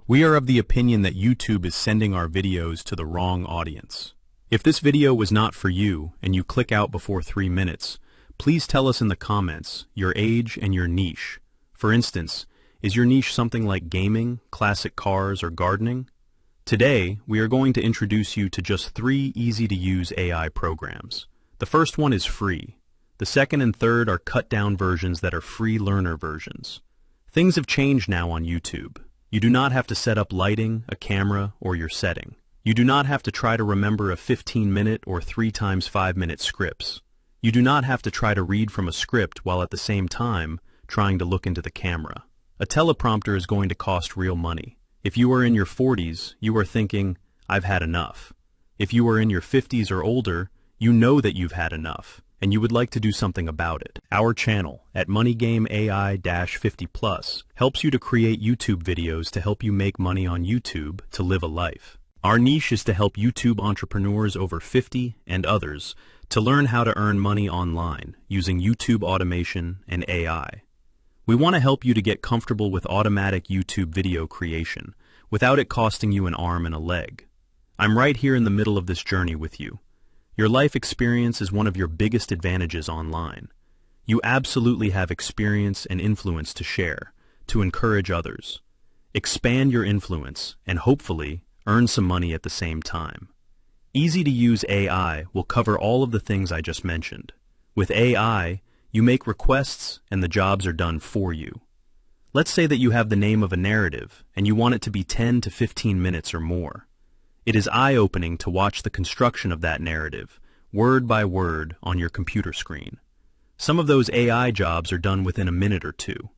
We are of the opinion that YouTube is sending our videos to the wrong audience. If this video was not for you and you click out before 3 minutes, please tell us in the comments your age and your niche. For instance, is your niche something like gaming, classic cars, or gardening? Today, we are going to introduce you to just 3 easy-to-use AI programs. The first one is free. The second and third are cut-down versions that are free learner versions. Things have changed now on YouTube. You do not have to set up lighting, a camera, or your setting. You do not have to try to remember a 15-minute or 3 times 5-minute scripts. You do not have to try to read from a script while at the same time trying to look into the camera. A teleprompter is going to cost real money. If you are in your 40s, you are thinking, I've had enough. If you are in your 50s or older, you know that you've had enough, and you would like to do something about it. Our channel, at MoneyGameAI-50+, helps you to create YouTube videos to help you make money on YouTube to live a life. Our niche is to help YouTube entrepreneurs over 50 and others to learn how to earn money online using YouTube automation and AI. We want to help you to get comfortable with automatic YouTube video creation without it costing you an arm and a leg. I'm right here in the middle of this journey with you. Your life experience is one of your biggest advantages online. You absolutely have experience and influence to share, to encourage others. Expand your influence and hopefully earn some money at the same time. Easy-to-use AI will cover all of the things I just mentioned. With AI, you make requests and the jobs are done for you. Let's say that you have the name of a narrative and you want it to be 10 to 15 minutes or more. It is eye-opening to watch the construction of that narrative, word by word, on your computer screen. Some of those AI jobs are done within a minute or two.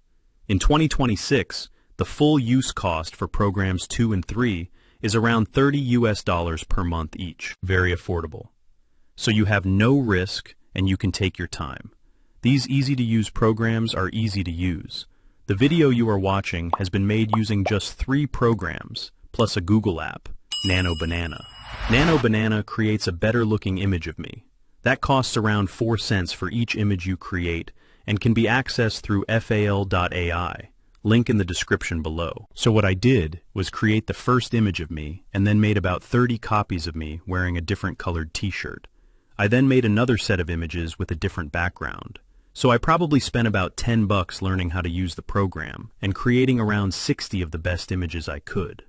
In 2026, the full use cost for programs 2 and 3 is around $30 per month each. Very affordable. So you have no risk and you can take your time. These easy-to-use programs are easy to use. The video you are watching has been made using just 3 programs, plus a Google app, Nano Banana. Nano Banana creates a better-looking image of me. That costs around 4 cents for each image you create and can be accessed through fal.ai. Link in the description below. So what I did was create the first image of me and then made about 30 copies of me wearing a different colored t-shirt. I then made another set of images with a different background. So I probably spent about $10 learning how to use the program and creating around 60 of the best images I could.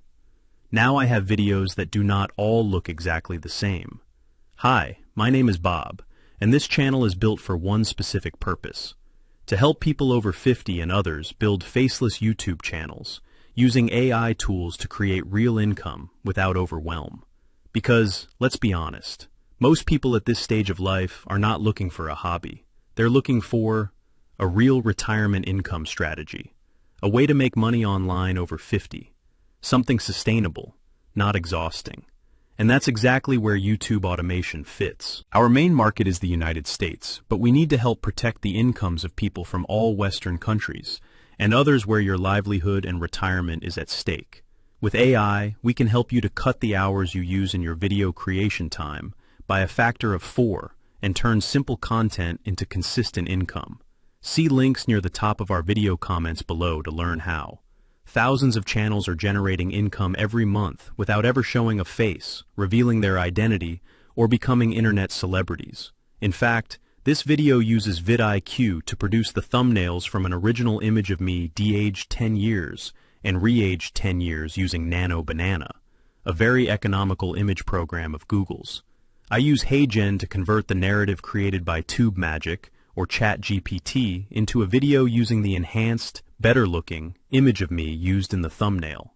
Now I have videos that do not all look exactly the same. Hi, my name is Bob, and this channel is built for one specific purpose: to help people over 50 and others build faceless YouTube channels using AI tools to create real income without overwhelm. Because, let's be honest, most people at this stage of life are not looking for a hobby. They're looking for a real retirement income strategy, a way to make money online over 50, something sustainable, not exhausting. And that's exactly where YouTube automation fits. Our main market is the United States, but we need to help protect the incomes of people from all Western countries and others where your livelihood and retirement is at stake. With AI, we can help you to cut the hours you use in your video creation time by a factor of 4 and turn simple content into consistent income. See links near the top of our video comments below to learn how. Thousands of channels are generating income every month without ever showing a face, revealing their identity, or becoming internet celebrities. In fact, this video uses vidIQ to produce the thumbnails from an original image of me de-aged 10 years and re-aged 10 years using Nano Banana, a very economical image program of Google's. I use HeyGen to convert the narrative created by TubeMagic or ChatGPT into a video using the enhanced, better-looking image of me used in the thumbnail.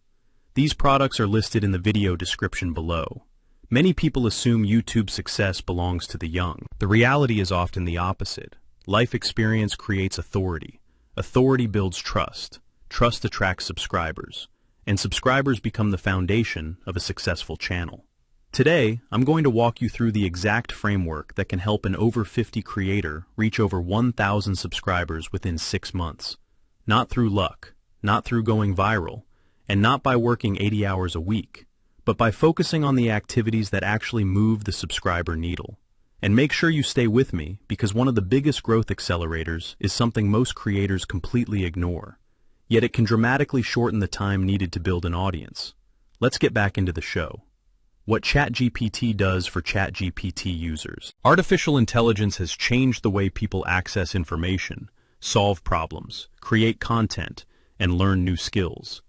These products are listed in the video description below. Many people assume YouTube's success belongs to the young. The reality is often the opposite. Life experience creates authority. Authority builds trust. Trust attracts subscribers. And subscribers become the foundation of a successful channel. Today, I'm going to walk you through the exact framework that can help an over 50 creator reach over 1,000 subscribers within 6 months. Not through luck, not through going viral, and not by working 80 hours a week, but by focusing on the activities that actually move the subscriber needle. And make sure you stay with me, because one of the biggest growth accelerators is something most creators completely ignore: yet it can dramatically shorten the time needed to build an audience. Let's get back into the show. What ChatGPT does for ChatGPT users. Artificial intelligence has changed the way people access information, solve problems, create content, and learn new skills.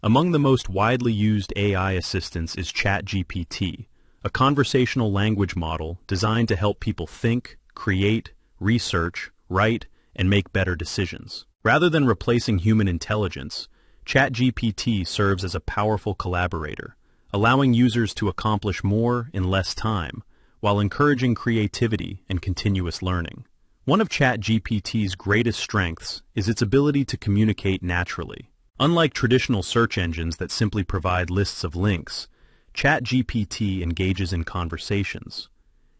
Among the most widely used AI assistants is ChatGPT, a conversational language model designed to help people think, create, research, write, and make better decisions. Rather than replacing human intelligence, ChatGPT serves as a powerful collaborator, allowing users to accomplish more in less time, while encouraging creativity and continuous learning. One of ChatGPT's greatest strengths is its ability to communicate naturally. Unlike traditional search engines that simply provide lists of links, ChatGPT engages in conversations.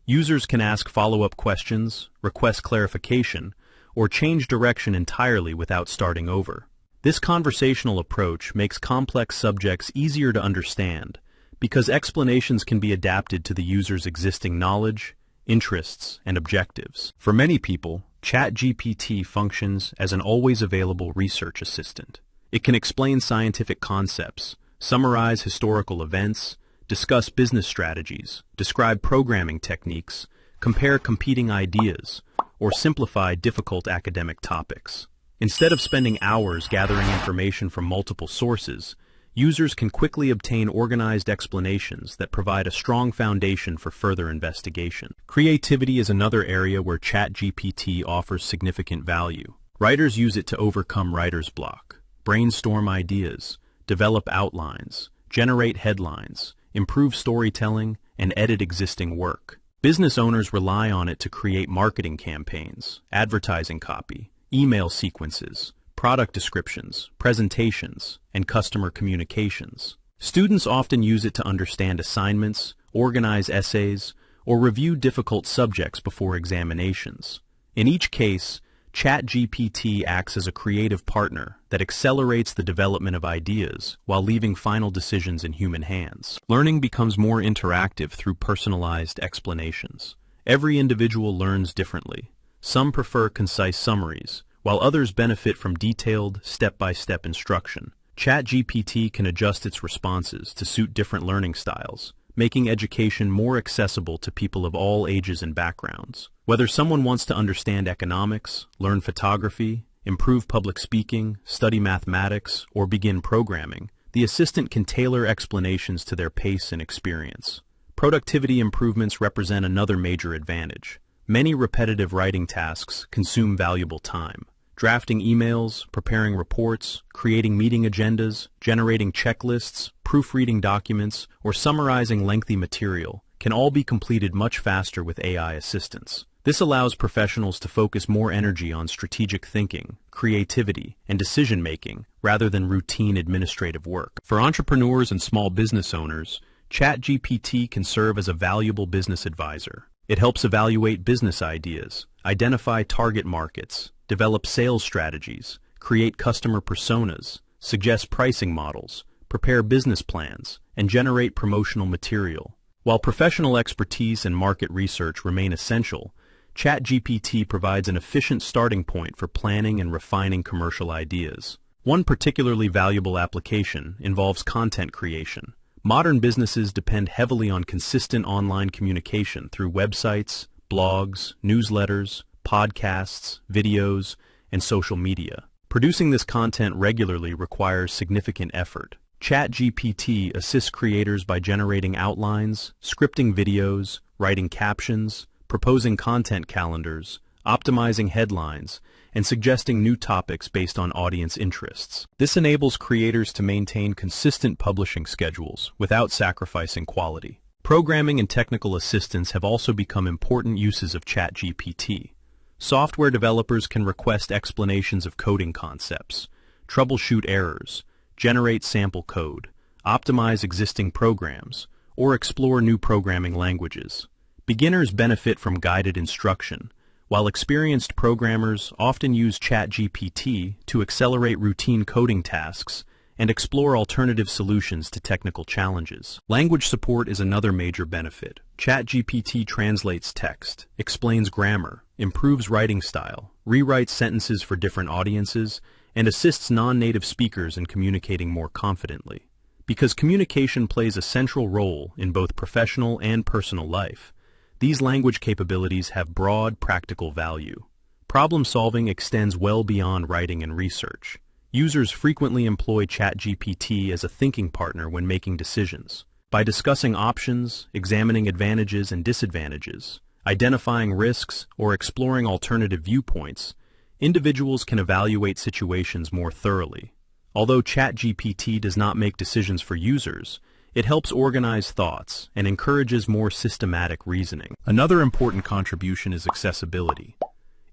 Users can ask follow-up questions, request clarification, or change direction entirely without starting over. This conversational approach makes complex subjects easier to understand because explanations can be adapted to the user's existing knowledge, interests, and objectives. For many people, ChatGPT functions as an always-available research assistant. It can explain scientific concepts, summarize historical events, discuss business strategies, describe programming techniques, compare competing ideas, or simplify difficult academic topics. Instead of spending hours gathering information from multiple sources, users can quickly obtain organized explanations that provide a strong foundation for further investigation. Creativity is another area where ChatGPT offers significant value. Writers use it to overcome writer's block, brainstorm ideas, develop outlines, generate headlines, improve storytelling, and edit existing work. Business owners rely on it to create marketing campaigns, advertising copy, email sequences, product descriptions, presentations, and customer communications. Students often use it to understand assignments, organize essays, or review difficult subjects before examinations. In each case, ChatGPT acts as a creative partner that accelerates the development of ideas while leaving final decisions in human hands. Learning becomes more interactive through personalized explanations. Every individual learns differently. Some prefer concise summaries, while others benefit from detailed, step-by-step instruction. ChatGPT can adjust its responses to suit different learning styles, making education more accessible to people of all ages and backgrounds. Whether someone wants to understand economics, learn photography, improve public speaking, study mathematics, or begin programming, the assistant can tailor explanations to their pace and experience. Productivity improvements represent another major advantage. Many repetitive writing tasks consume valuable time. Drafting emails, preparing reports, creating meeting agendas, generating checklists, proofreading documents, or summarizing lengthy material can all be completed much faster with AI assistance. This allows professionals to focus more energy on strategic thinking, creativity, and decision-making rather than routine administrative work. For entrepreneurs and small business owners, ChatGPT can serve as a valuable business advisor. It helps evaluate business ideas, identify target markets, develop sales strategies, create customer personas, suggest pricing models, prepare business plans, and generate promotional material. While professional expertise and market research remain essential, ChatGPT provides an efficient starting point for planning and refining commercial ideas. One particularly valuable application involves content creation. Modern businesses depend heavily on consistent online communication through websites, blogs, newsletters, podcasts, videos, and social media. Producing this content regularly requires significant effort. ChatGPT assists creators by generating outlines, scripting videos, writing captions, proposing content calendars, optimizing headlines, and suggesting new topics based on audience interests. This enables creators to maintain consistent publishing schedules without sacrificing quality. Programming and technical assistance have also become important uses of ChatGPT. Software developers can request explanations of coding concepts, troubleshoot errors, generate sample code, optimize existing programs, or explore new programming languages. Beginners benefit from guided instruction, while experienced programmers often use ChatGPT to accelerate routine coding tasks and explore alternative solutions to technical challenges. Language support is another major benefit. ChatGPT translates text, explains grammar, improves writing style, rewrites sentences for different audiences, and assists non-native speakers in communicating more confidently. Because communication plays a central role in both professional and personal life, these language capabilities have broad practical value. Problem-solving extends well beyond writing and research. Users frequently employ ChatGPT as a thinking partner when making decisions. By discussing options, examining advantages and disadvantages, identifying risks, or exploring alternative viewpoints, individuals can evaluate situations more thoroughly. Although ChatGPT does not make decisions for users, it helps organize thoughts and encourages more systematic reasoning. Another important contribution is accessibility.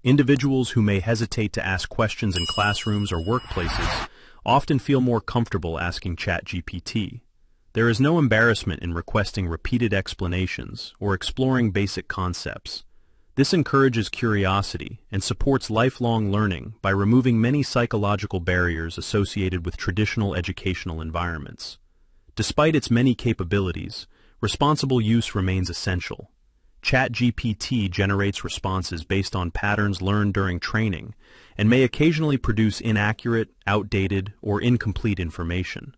Individuals who may hesitate to ask questions in classrooms or workplaces often feel more comfortable asking ChatGPT. There is no embarrassment in requesting repeated explanations or exploring basic concepts. This encourages curiosity and supports lifelong learning by removing many psychological barriers associated with traditional educational environments. Despite its many capabilities, responsible use remains essential. ChatGPT generates responses based on patterns learned during training and may occasionally produce inaccurate, outdated, or incomplete information.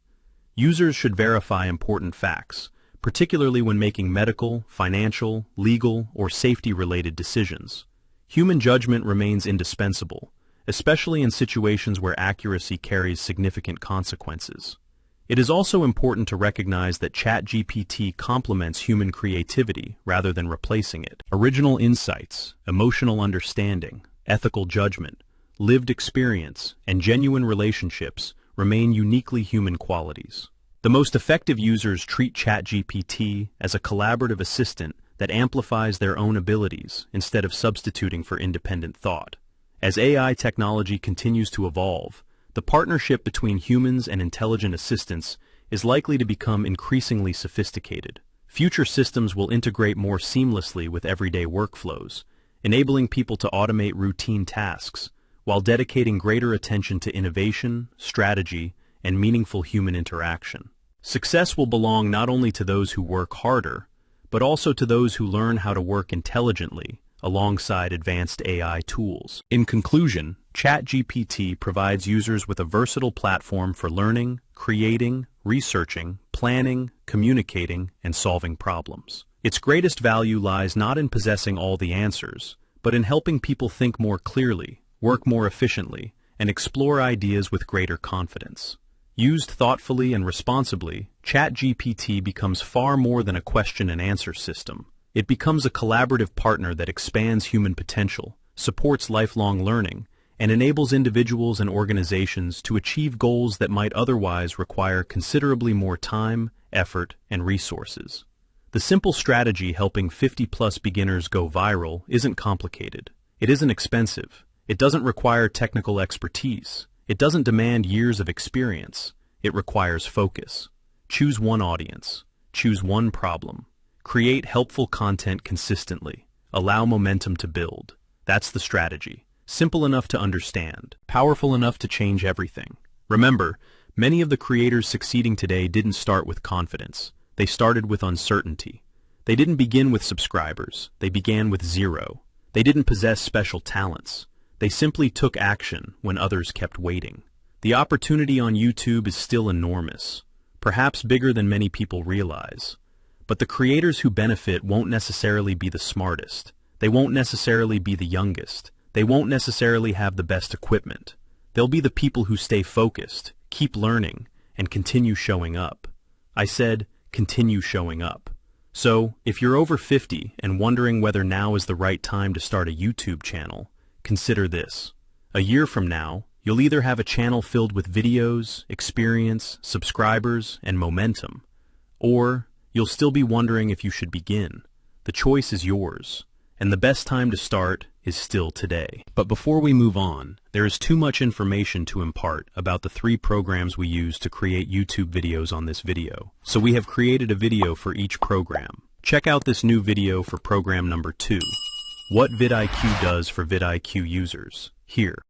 Users should verify important facts, particularly when making medical, financial, legal, or safety-related decisions. Human judgment remains indispensable, especially in situations where accuracy carries significant consequences. It is also important to recognize that ChatGPT complements human creativity rather than replacing it. Original insights, emotional understanding, ethical judgment, lived experience, and genuine relationships remain uniquely human qualities. The most effective users treat ChatGPT as a collaborative assistant that amplifies their own abilities instead of substituting for independent thought. As AI technology continues to evolve, the partnership between humans and intelligent assistants is likely to become increasingly sophisticated. Future systems will integrate more seamlessly with everyday workflows, enabling people to automate routine tasks, while dedicating greater attention to innovation, strategy, and meaningful human interaction. Success will belong not only to those who work harder, but also to those who learn how to work intelligently alongside advanced AI tools. In conclusion, ChatGPT provides users with a versatile platform for learning, creating, researching, planning, communicating, and solving problems. Its greatest value lies not in possessing all the answers, but in helping people think more clearly, work more efficiently, and explore ideas with greater confidence. Used thoughtfully and responsibly, ChatGPT becomes far more than a question and answer system. It becomes a collaborative partner that expands human potential, supports lifelong learning, and enables individuals and organizations to achieve goals that might otherwise require considerably more time, effort, and resources. The simple strategy helping 50-plus beginners go viral isn't complicated. It isn't expensive. It doesn't require technical expertise. It doesn't demand years of experience. It requires focus. Choose one audience. Choose one problem. Create helpful content consistently. Allow momentum to build. That's the strategy. Simple enough to understand. Powerful enough to change everything. Remember, many of the creators succeeding today didn't start with confidence. They started with uncertainty. They didn't begin with subscribers. They began with zero. They didn't possess special talents. They simply took action when others kept waiting. The opportunity on YouTube is still enormous, perhaps bigger than many people realize. But the creators who benefit won't necessarily be the smartest. They won't necessarily be the youngest. They won't necessarily have the best equipment. They'll be the people who stay focused, keep learning, and continue showing up. I said, continue showing up. So, if you're over 50 and wondering whether now is the right time to start a YouTube channel, consider this. A year from now, you'll either have a channel filled with videos, experience, subscribers, and momentum, or you'll still be wondering if you should begin. The choice is yours, and the best time to start is still today. But before we move on, there is too much information to impart about the 3 programs we use to create YouTube videos on this video. So we have created a video for each program. Check out this new video for program number 2. What vidIQ does for vidIQ users. Here.